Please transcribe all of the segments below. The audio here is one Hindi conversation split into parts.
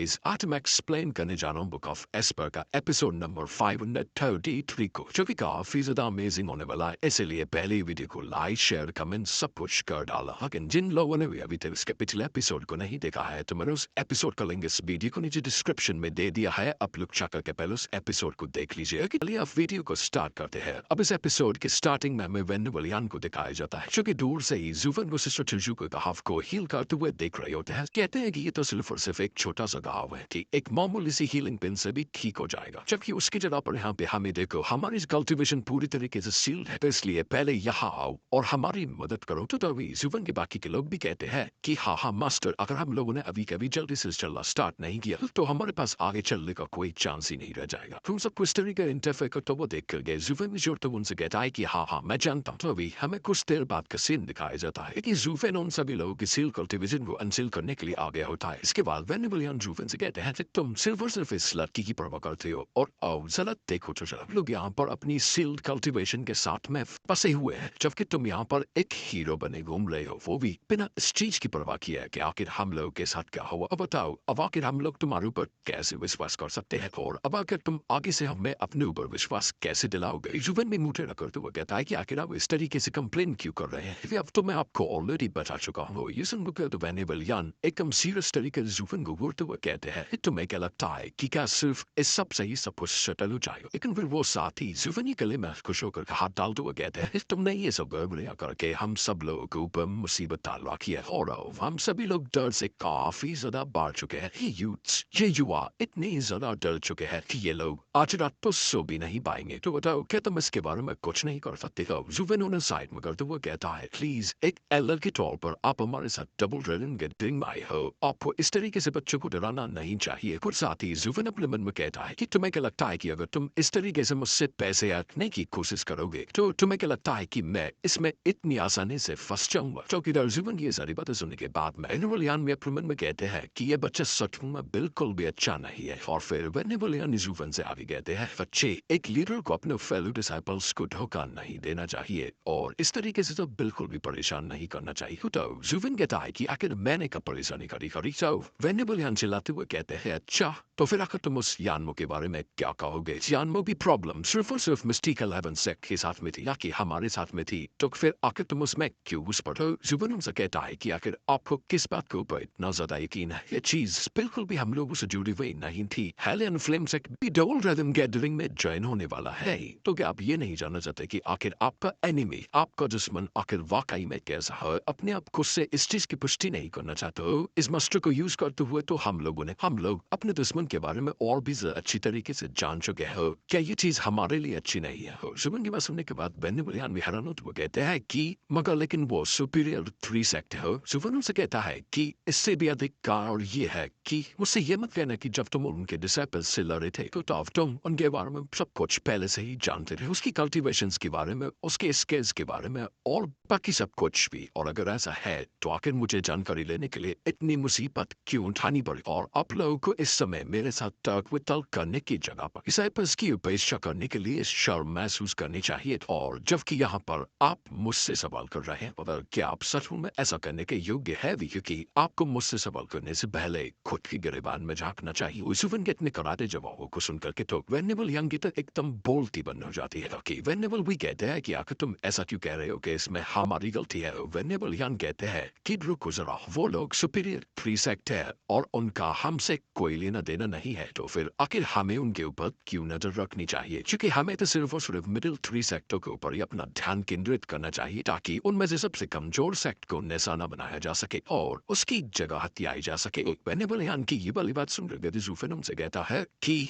इस आज मैं एक्सप्लेन करने जा रहा हूँ बुक ऑफ एस्पर का एपिसोड नंबर 533 को, जो कि काफी ज्यादा अमेजिंग होने वाला है। इसलिए पहले ही वीडियो को लाइक शेयर कमेंट सब कुछ कर डाला। लेकिन जिन लोगों ने भी अभी तक इसके पिछले एपिसोड को नहीं देखा है तो मैंने उस एपिसोड का लिंक इस वीडियो को नीचे डिस्क्रिप्शन में दे दिया है। आप लोग जाकर के पहले उस एपिसोड को देख लीजिए। चलिए आप वीडियो को स्टार्ट करते हैं। अब इस एपिसोड के स्टार्टिंग में हमें वेनेवलियान को दिखाया जाता है, जो कि दूर से ही जुवन व सिस्टर चिजुको का हाफ को हील करते हुए देख रहे होते हैं। कहते हैं कि ये तो सिर्फ और सिर्फ एक छोटा सा घाव है कि एक मामूली सी हीलिंग पिन से भी ठीक हो जाएगा, जबकि उसकी जगह पर यहाँ पे हमें देखो हमारी कल्टीवेशन पूरी तरीके से सील्ड है, तो इसलिए पहले यहाँ आओ और हमारी मदद करो। तो तभी जुवन के बाकी के लोग भी कहते हैं कि हाँ हाँ मास्टर, अगर हम लोगों ने अभी कभी जल्दी से चलना स्टार्ट नहीं किया तो हमारे पास आगे चलने का कोई चांस ही नहीं रह जाएगा। तुम सब कुछ तरीके इंटरफेयर को तो वो देख कर गए। जुवन जो तो उनसे कहता है कि हाँ हाँ मैं जानता हूँ। तो अभी हमें कुछ देर बाद का सीन दिखाया जाता है कि जुवन उन सभी लोगों की सील कल्टीवेशन को अनसील करने के लिए आ गया होता है। इसके बाद वेनेवलियान जुवन से कहते हैं कि तुम सिर्फ और सिर्फ इस लड़की की परवाह करते हो और आओ जरा देखो तो जरा लोग यहाँ पर अपनी सील्ड कल्टीवेशन के साथ में फंसे हुए हैं, जबकि तुम यहाँ पर एक हीरो बने घूम रहे हो, वो भी बिना इस चीज की परवाह किया है कि आखिर हम लोग के साथ क्या हुआ। अब बताओ, अब आखिर हम लोग तुम्हारे ऊपर कैसे विश्वास कर सकते हैं और अब आखिर तुम आगे से हमें अपने ऊपर विश्वास कैसे दिलाओगे। जुवन में मुझे न करते हुए कहता है कि आखिर आप इस तरीके से कंप्लेन क्यों कर रहे हैं। अब तो मैं आपको ऑलरेडी बता चुका हूँ। ये सुन तो वेनेवलियान एकदम सीरियस तरीके से जुवन को घूरते हुए कहते हैं तुम्हें क्या लगता है कि क्या सिर्फ इस सब से ही सब कुछ सेटल हो जाएगा। लेकिन फिर वो साथ ही जुवन के लिए मैं खुश होकर हाथ डालते हुए कहते हैं तुमने ये सब गड़बड़ियां करके हम सब लोगों के ऊपर मुसीबत डाल रखी है और हम सभी लोग डर से काफी ज्यादा बढ़ चुके हैं। ये युवा इतने ज्यादा डर चुके हैं कि ये लोग आज रात तो सो भी नहीं पाएंगे। तो बताओ क्या तुम इसके बारे में कुछ नहीं कर सकते हो। जुवन उन्हें साइड में करते हुए कहता है प्लीज एक एलर के तौर पर आप हमारे साथ डबल ड्रेगन गेटिंग माई हो। आपको इस तरीके से बच्चों को डराना नहीं चाहिए। कुछ साथ ही जुवन अपने मन में कहता है कि तुम्हें क्या लगता है कि अगर तुम इस तरीके से मुझसे पैसे हटने की कोशिश करोगे तो तुम्हें क्या लगता है कि मैं इसमें इतनी आसानी से फंस जाऊंगा। चौकीदार जुवन की ये सारी बातें सुनने के बाद वेनेवलियान में अपने मन में कहते हैं कि ये बच्चा सच में बिल्कुल भी अच्छा नहीं है। और फिर वेनेवलियान जुवन से आगे कहते हैं बच्चे एक लीडर को अपने फेलो डिसाइपल्स को धोखा नहीं देना चाहिए और इस तरीके से तो बिल्कुल भी परेशान नहीं करना चाहिए। तो जुवन कहता है कि आखिर मैंने कब परेशानी करी तो वेनेवलियान चिल्लाते हुए कहते हैं अच्छा तो फिर आखिर तुम उस यानमो के बारे में क्या कहोगे। यानमो की प्रॉब्लम सिर्फ और सिर्फ मिस्टिक 11 सेक्ट के साथ में थी या कि हमारे साथ में थी, तो फिर आखिर तुम उसमें क्यों घुस पड़े। तो जुवन उनसे कहता है कि आखिर आपको किस बात के ऊपर इतना ज्यादा यकीन है। ये चीज बिल्कुल भी हम लोगों से जुड़ी हुई नहीं थी। हेलियन फ्लेम सेक्ट भी डबल ड्रैगन गैदरिंग में ज्वाइन होने वाला है। तो क्या आप ये नहीं जानना चाहते कि आखिर आपका एनिमी आपका दुश्मन आखिर वाकई में कैसा है। अपने आप खुद से इस चीज की पुष्टि नहीं करना चाहते हो। इस मास्टर को यूज करते हुए तो हम लोग अपने दुश्मन के बारे में और भी अच्छी तरीके से जान चुके हो। क्या ये चीज हमारे लिए अच्छी नहीं है। जुवन की बात सुनने के बाद वेनेवलियान भी हैरान होते हुए कहते हैं कि मगर लेकिन वो सुपीरियर 3 सेक्ट हो। जुवन उनसे कहता है कि इससे भी अधिक का और ये है कि मुझसे ये मत कहना कि जब तुम उनके डिसाइपल्स से लड़े थे तो तब तुम उनके बारे में सब कुछ पहले से ही जानते थे, उसकी कल्टीवेशंस के बारे में, उसके स्किल्स के बारे में और बाकी सब कुछ भी। और अगर ऐसा है तो आखिर मुझे जानकारी लेने के लिए इतनी मुसीबत क्यों उठानी पड़ी और आप लोगों को इस समय मेरे साथ तर्क वितर्क करने की जगह पर डिसाइपल्स की उपेक्षा करने के लिए शर्म महसूस करनी चाहिए। और जबकि यहाँ पर आप मुझसे सवाल कर रहे हैं पर क्या आप सच में ऐसा करने के योग्य है भी, क्योंकि आपको मुझसे सवाल करने से पहले खुद की गिरेबान में झांकना चाहिए। जुवन के इतने करारे जवाबों को सुनकर के तो वेनेवलियान की तो एकदम बोलती बंद हो जाती है कि वेनेवल भी कहते हैं कि आखिर तुम ऐसा क्यों कह रहे हो कि इसमें हमारी गलती है। वेनेवलियान कहते हैं कि रुको जरा, वो लोग सुपीरियर 3 सेक्ट है और उनका हमसे कोई लेना देना नहीं है, तो फिर आखिर हमें उनके ऊपर क्यों नजर रखनी चाहिए। क्योंकि हमें तो सिर्फ और सिर्फ मिडिल 3 सेक्टों के ऊपर ही अपना ध्यान केंद्रित करना चाहिए ताकि उनमें से सबसे कमजोर सेक्ट को निशाना बनाया जा सके और उसकी जगह हत्याई जा सके। वेनेवलियान की ये वाली बात सुनकर जुवन उनसे कहता है कि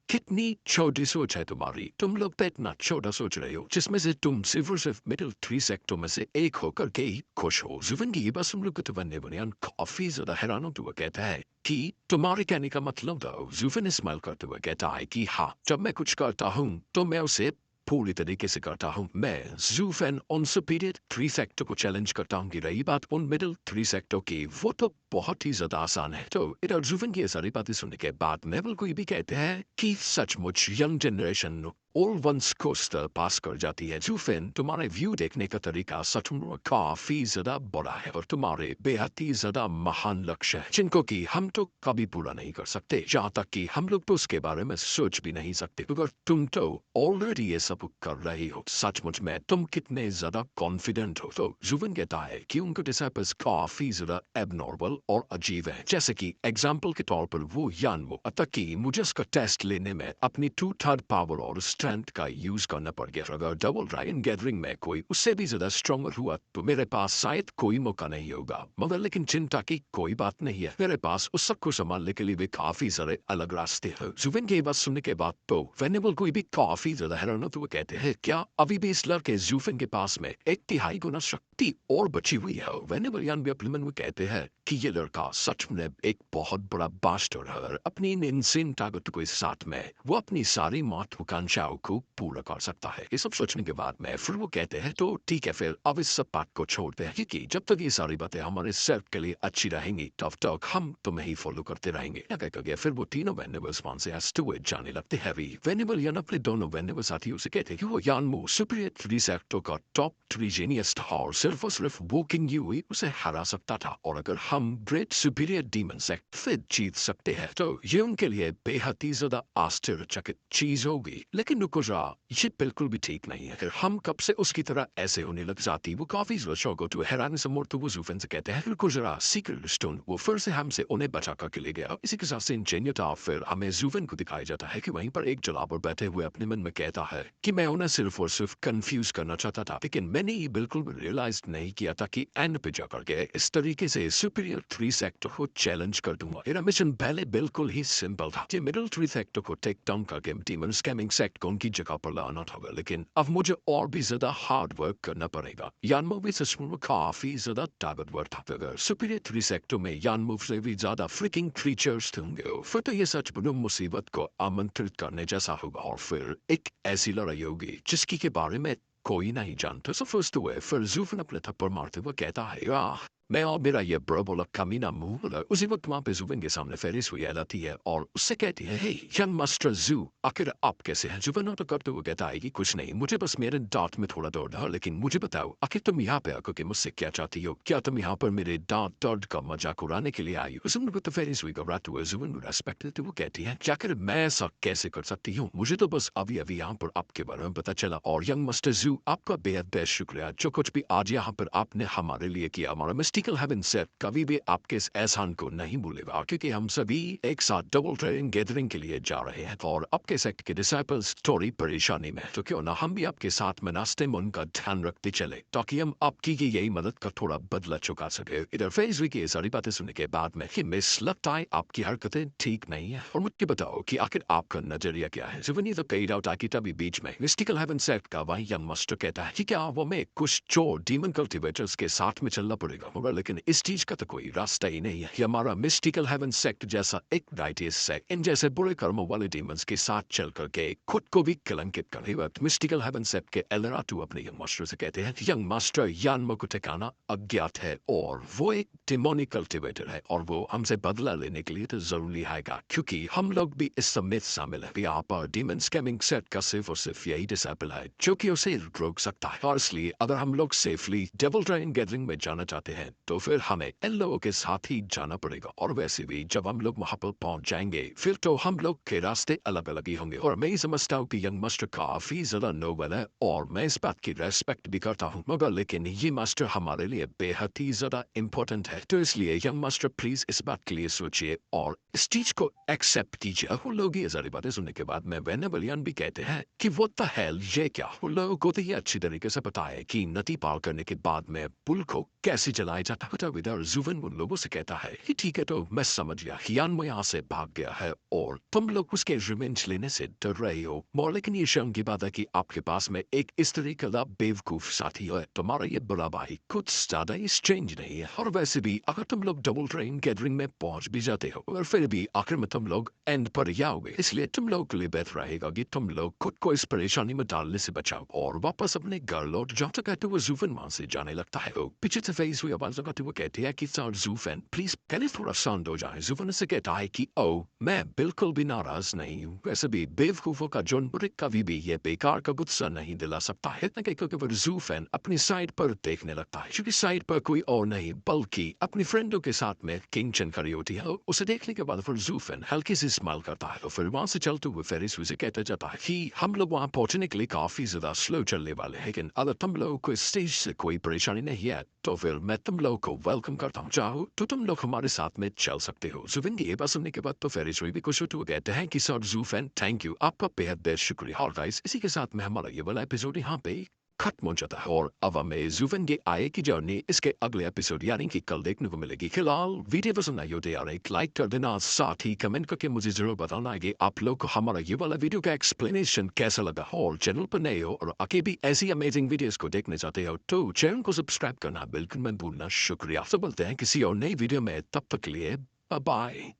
कितनी छोटी सोच है तुम्हारी। तुम लोग तो इतना छोटा सोच रहे हो जिसमें से तुम सिर्फ और सिर्फ मिडिल 3 सेक्टों में से एक होकर के ही खुश हो। जुवन की ये बात सुन लोग तो वेनेवलियान काफी ज्यादा हैरान होते हुए कहता है कि तुम्हारे कहने का मतलब दो। जुवन स्माइल करते हुए कहता है कि हाँ, जब मैं कुछ करता हूँ तो मैं उसे पूरी तरीके से करता हूँ। मैं जुवन उन सुपीरियर 3 सेक्टर को चैलेंज करता हूँ कि रही बात उन मिडिल 3 सेक्टर की, वो तो बहुत ही ज्यादा आसान है। तो इधर जुवन की ये सारी बातें सुनने के बाद नेवल को ये भी कहते हैं कि सचमुच यंग जनरेशन ऑल वंस कोस्टर पास कर जाती है। जूफिन, तुम्हारे व्यू देखने का तरीका सच में काफी ज्यादा बड़ा है और तुम्हारे बेहद ही ज्यादा महान लक्ष्य है जिनको कि हम तो कभी पूरा नहीं कर सकते, जहाँ तक कि हम लोग तो उसके बारे में सोच भी नहीं सकते, अगर तुम तो ऑलरेडी ये सब कर रही हो। सचमुच में तुम कितने ज्यादा कॉन्फिडेंट हो। तो जुवन कहता है कि उनके डिसाइपल्स काफी ज्यादा एबनॉर्मल और अजीब है, जैसे कि एग्जाम्पल के तौर पर वो यानमो, अतः कि मुझे उसका टेस्ट लेने में अपनी 2/3 पावर और स्ट्रेंथ का यूज करना पड़ गया। अगर डबल ड्रैगन गैदरिंग में कोई उससे भी ज्यादा स्ट्रॉन्गर हुआ तो मेरे पास शायद कोई मौका नहीं होगा, मगर लेकिन चिंता की कोई बात नहीं है, मेरे पास उस सबको संभालने के लिए भी काफी सारे अलग रास्ते हैं। जुविन की बात सुनने के बाद तो वेनेबल कोई भी काफी ज्यादा हैरान हो, तो वो कहते हैं क्या अभी भी इस लड़के जुविन के पास में 1/3 गुना शक्ति और बची हुई है। वेनेबल यान भी अपने मन में कहते हैं कि ये लड़का सच में एक बहुत बड़ा बास्टर है। अपनी इन इंसान ताकत के साथ में वो अपनी सारी महत्वाकांक्षाओं को पूरा कर सकता है। ये सब सोचने के बाद में फिर वो कहते हैं तो ठीक है, फिर अब इस सब बात को छोड़ते हैं, क्योंकि जब तक ये सारी बातें हमारे सेल्फ के लिए अच्छी रहेंगी तब तक हम तुम्हें ही फॉलो करते रहेंगे। क्या कहेगा फिर वो तीनों वेनेबल्स वहां से एस्टुएट जाने लगते हैं। वेनेबल यान अपने दोनों वेनेबल साथियों से कहते हैं कि वो यानमो सुपीरियर 3 सेक्टर का टॉप 3 जीनियस था और सिर्फ और सिर्फ वोकिंग यू उसे हरा सकता था, और अगर हम ग्रेट सुपीरियर डीमन से फिर जीत सकते हैं तो ये उनके लिए बेहद ही ज्यादा आश्चर्यचकित चीज होगी। लेकिन नुको जरा, ये बिल्कुल भी ठीक नहीं है। अगर हम कब से उसकी तरह ऐसे होने लग जाती, वो काफी शौक तो हैरानी से मोड़ तो वो जूफिन से कहते हैं नुको जरा, सीक्रेट स्टोन वो फिर से हमसे उन्हें बचा कर ले गया। इसी के साथ से इंजीनियर फिर हमें जूफिन को दिखाया जाता है कि वहीं पर एक जला पर बैठे हुए अपने मन में कहता है कि मैं उन्हें सिर्फ और सिर्फ कंफ्यूज करना चाहता था, लेकिन मैंने ये बिल्कुल भी रियलाइज नहीं किया था कि एंड पे जाकर के इस तरीके से सुपीरियर 3 सेक्टर को चैलेंज कर दूंगा। मेरा मिशन पहले बिल्कुल ही सिंपल था, ये मिडिल 3 सेक्टर को टेक डाउन करके डीमन स्कैमिंग सेक्ट को उनकी जगह पर लाना था, लेकिन अब मुझे और भी ज्यादा हार्ड वर्क करना पड़ेगा। यानमो भी सच में काफी ज्यादा ताकतवर था। अगर सुपीरियर 3 सेक्टर में यानमो से भी ज्यादा फ्रिकिंग क्रीचर्स होंगे फिर तो ये सच में मुसीबत को आमंत्रित करने जैसा होगा, और फिर एक ऐसी लड़ाई होगी जिसकी के बारे में कोई नहीं जानता। सो फर्स्ट हुए फिर जूफन अपने थप्पड़ मारते हुए कहता है मैं और मेरा ये ब्रबोला कमीना मुंह। उसी वक्त वहां पे जुबिन के सामने फेरिस हुई आती है और उससे कहती है हे यंग मास्टर जू, आखिर आप कैसे हैं? जुबिन तो करते हुए कहता है कि कुछ नहीं, मुझे बस मेरे दांत में थोड़ा दर्द है, लेकिन मुझे बताओ आखिर तुम यहाँ पे आकर के मुझसे क्या चाहती हो? क्या तुम यहाँ पर मेरे दांत दर्द का मजाक उड़ाने के लिए आई हो? जुबिन तो फेरिस हुई घबराते हुए जुबिन रेस्पेक्ट देते हुए कहती है क्या कर मैं ऐसा कैसे कर सकती हूँ? मुझे तो बस अभी अभी यहाँ पर आपके बारे में पता चला, और यंग मास्टर जू आपका बेहद बेहद शुक्रिया जो कुछ भी आज यहाँ पर आपने हमारे लिए किया। हमारा मिस्टिकल हेवन सेट कभी भी आपके इस एहसान को नहीं भूलेगा, क्योंकि हम सभी एक साथ डबल ड्रैगन गैदरिंग के लिए जा रहे हैं और आपके सेक्ट के डिसाइपल्स थोड़ी परेशानी में, तो क्यों ना हम भी आपके साथ में नाश्ते में उनका ध्यान रखते चले ताकि हम आपकी की यही मदद का थोड़ा बदला चुका सके। इधर फेजरी की सारी बातें सुनने के बाद में कि मिस लगता है आपकी हरकतें ठीक नहीं है, और मुझे बताओ कि आखिर आपका नजरिया क्या है? जुबनी तो कई डाउट आकी तभी बीच में मिस्टिकल हेवन सेक्ट का वही यंग मास्टर कहता है कि क्या वो में कुछ चोर डीमन कल्टिवेटर्स के साथ में चलना पड़ेगा, मगर लेकिन इस चीज का तो कोई रास्ता ही नहीं है। हमारा मिस्टिकल हेवन सेक्ट जैसा एक राइटियस सेक्ट इन जैसे बुरे कर्मों वाले डीमंस के साथ चल करके खुद को भी कलंकित करे। वक्त मिस्टिकल हेवन सेक्ट के एलराटू अपने यंग मास्टर से कहते हैं यंग मास्टर यानमो को ठिकाना अज्ञात है और वो एक डिमोनिक कल्टिवेटर है, और वो हमसे बदला लेने के लिए तो जरूरी आएगा, क्योंकि हम लोग भी इस समेत शामिल है। यहाँ पर डीमन स्कैमिंग सेट का सिर्फ और सिर्फ यही डिसाइपल है जो कि उसे रोक सकता है, और इसलिए अगर हम लोग सेफली डबल ड्रैगन गैदरिंग में जाना चाहते हैं तो फिर हमें इन लोगों के साथ ही जाना पड़ेगा। और वैसे भी जब हम लोग वहां पर पहुंच जाएंगे फिर तो हम लोग के रास्ते अलग अलग ही होंगे, और मैं ही समझता हूँ कि यंग मास्टर काफी ज्यादा नोबल है और मैं इस बात की रेस्पेक्ट भी करता हूँ, मगर लेकिन ये मास्टर हमारे लिए बेहद ही ज्यादा इम्पोर्टेंट है, तो इसलिए यंग मास्टर प्लीज इस बात के लिए सोचिए और इस चीज को एक्सेप्ट कीजिए। वो लोग ये सारी बातें सुनने के बाद में वेनेबलियन भी कहते हैं कि व्हाट द हेल ये क्या? वो लोगों को तो ये अच्छी तरीके से पता है कि नदी पार करने के बाद में पुल को कैसे जलाया जाता है। विदर जुवन उन लोगों से कहता है कि ठीक है, तो मैं समझ गया, यानमो यहाँ से भाग गया है और तुम लोग उसके रिवेंज लेने से डर रहे हो, मगर लेकिन ये शर्म की बात है कि आपके पास में एक इस तरीके का बेवकूफ साथी है। तुम्हारा ये बड़ा भाई कुछ ज्यादा ही स्ट्रेंज नहीं है, और वैसे भी अगर तुम लोग डबल ड्रैगन गैदरिंग में पहुंच भी जाते हो और फिर भी आखिर में तुम लोग एंड पर ही आओगे, इसलिए तुम लोग के लिए बेहतर रहेगा कि तुम लोग खुद को इस परेशानी में डालने से बचाओ और वापस अपने घर लौट जाओ। तो कहते हुए जुवन वहां से जाने लगता है। पीछे से फेस हुई आवाज जगह तो वो कहती है कि सर जूफन प्लीज पहले थोड़ा शांत हो जाए। जूफन से कहता है कि ओ मैं बिल्कुल भी नाराज नहीं हूँ, वैसे भी बेवकूफों का जोनपुर कभी भी ये बेकार का गुस्सा नहीं दिला सकता है। इतना कहकर के वो जूफन अपनी साइड पर देखने लगता है, क्योंकि साइड पर कोई और नहीं बल्कि अपनी फ्रेंडों के साथ में किंचन खड़ी होती है। उसे देखने के बाद फिर जूफन हल्की सी स्माइल करता है और फिर वहां से चलते हुए फेरिस उसे कहता जाता है कि हम लोग वहां पहुंचने के लिए काफी ज्यादा स्लो चलने वाले हैं, लेकिन अगर तुम लोग को स्टेज से कोई परेशानी नहीं है तो फिर मैं तुम लोग को वेलकम करता हूँ। चाहो तो तुम लोग हमारे साथ में चल सकते हो। जूफन की ये बात सुनने के बाद तो फेरिस भी खुश होते हुए कहते हैं कि सर जूफन थैंक यू, आपका बेहद बेहद शुक्रिया। और गाइस इसी के साथ में हमारा ये वाला एपिसोड यहाँ पे खत्म हो जाता है और अब हमें जूफन के आए की जर्नी इसके अगले एपिसोड यानी कि कल देखने को मिलेगी। फिलहाल वीडियो पसंद आई हो तो यार एक लाइक कर देना, साथ ही कमेंट करके मुझे जरूर बताना कि आप लोग को हमारा ये वाला वीडियो का एक्सप्लेनेशन कैसा लगा। और चैनल पर नए हो और आगे भी ऐसी अमेजिंग वीडियोस को देखने चाहते हो तो चैनल को सब्सक्राइब करना बिल्कुल मत भूलना। शुक्रिया, तो बोलते हैं किसी और नई वीडियो में, तब तक के लिए बाय बाय।